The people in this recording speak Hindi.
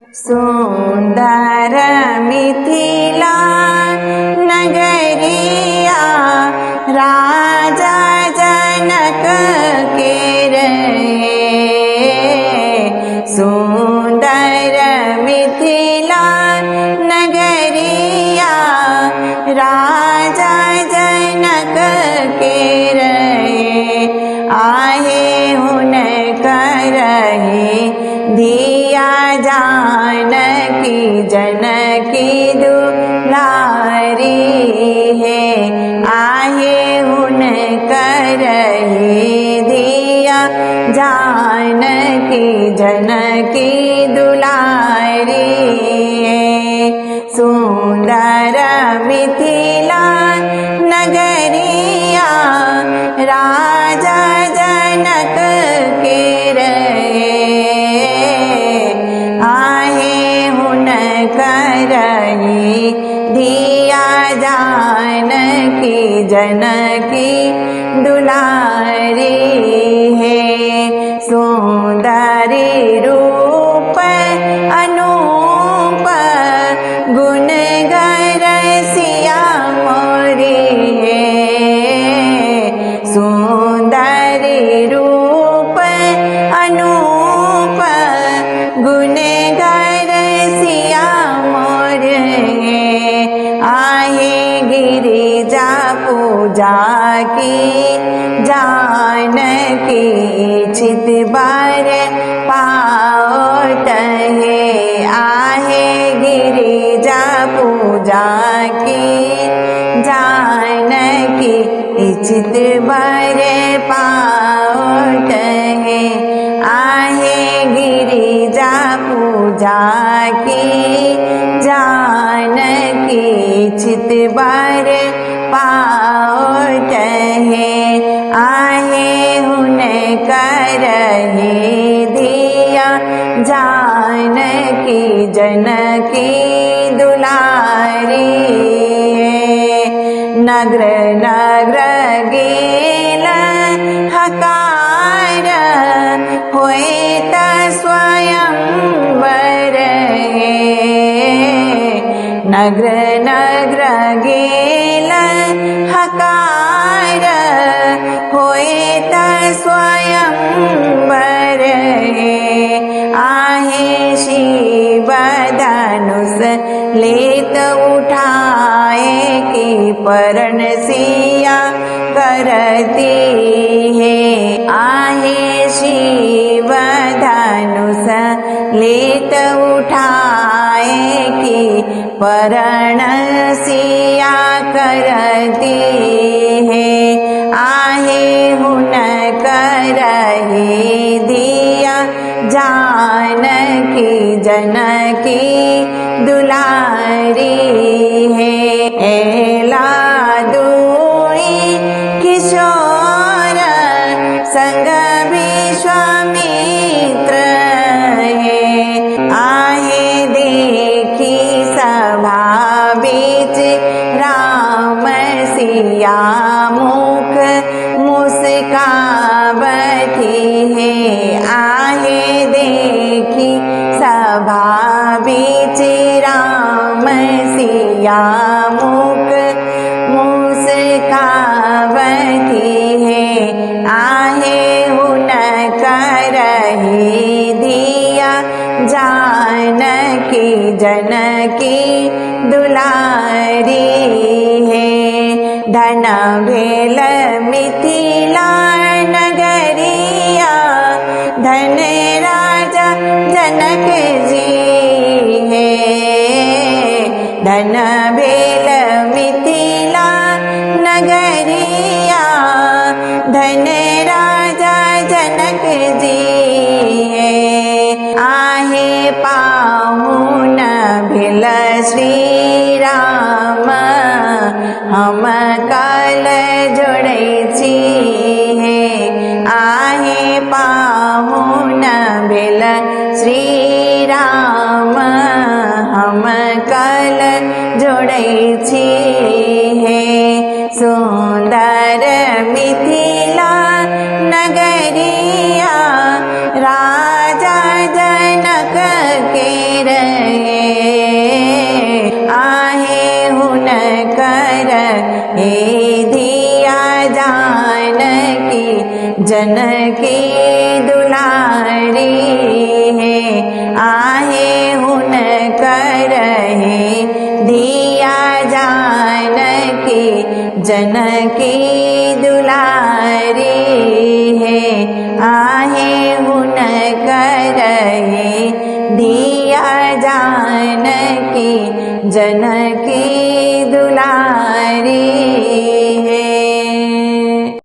सुंदर मिथिला नगरिया राजा जनक के रहे। सुंदर मिथिला नगरिया राजा जनक के रहे। आहे हुन करहे दिया जानकी जनकी दुलारी है। आहे हुन करहे दिया जानकी जनकी दुलारी है। सुंदर मिथिला नगरिया राजा जनक के रहे। आहे हुन करहे दिया जानकी जनकी दुलारी है। सुंदरी रूप अनूप गुण गर सिया मोरी है। सुंदरी रूप अनूप गुण गर सिया मोर है। आहे गिरिजा पूजा की जानकी चित बार पावत है। आहे गिरिजा पूजा की जानकी चित बार पावत है। आहे गिरिजा पूजा की जानकी चित बार पावत है। आहे हुन करहे दिया जानकी जनकी दुलारी है। नगर नगर गेल हकार होए त स्वयंवर है। नगर नगर गेल हकार होए त स्वयंवर है। आहे शिव धनुष लेत उठाए की परण सिया करती है। आहे शिव धनुष लेत उठाए की परण सिया करती है। आहे हुन करहे दिया जानकी जनकी दुलारी है। एला दुई किशोर संग विश्वामित्र है। आहे देखी सभा बीच राम सिया मुख मुस्कावती है। आहे देखी सभा बीच राम सिया मुख मुस्कावती है। आहे हुन करहे दिया जानकी जनकी दुलारी है। धन भेल मिथिला नगरिया धन राजा जनक जी है। धन भेल मिथिला नगरिया धन राजा जनक जी है। आहे पाहुन भेल श्री राम हम काल जोड़ै छी है। आहे पाहुन भेल श्री राम हम काल जोड़ै छी है। सुंदर मिथिला नगरिया राजा जनक के जनकी दुलारी है। आहे हुन करहे दिया जानकी जनकी दुलारी है। आहे हुन करहे दिया जानकी जनकी दुलारी है।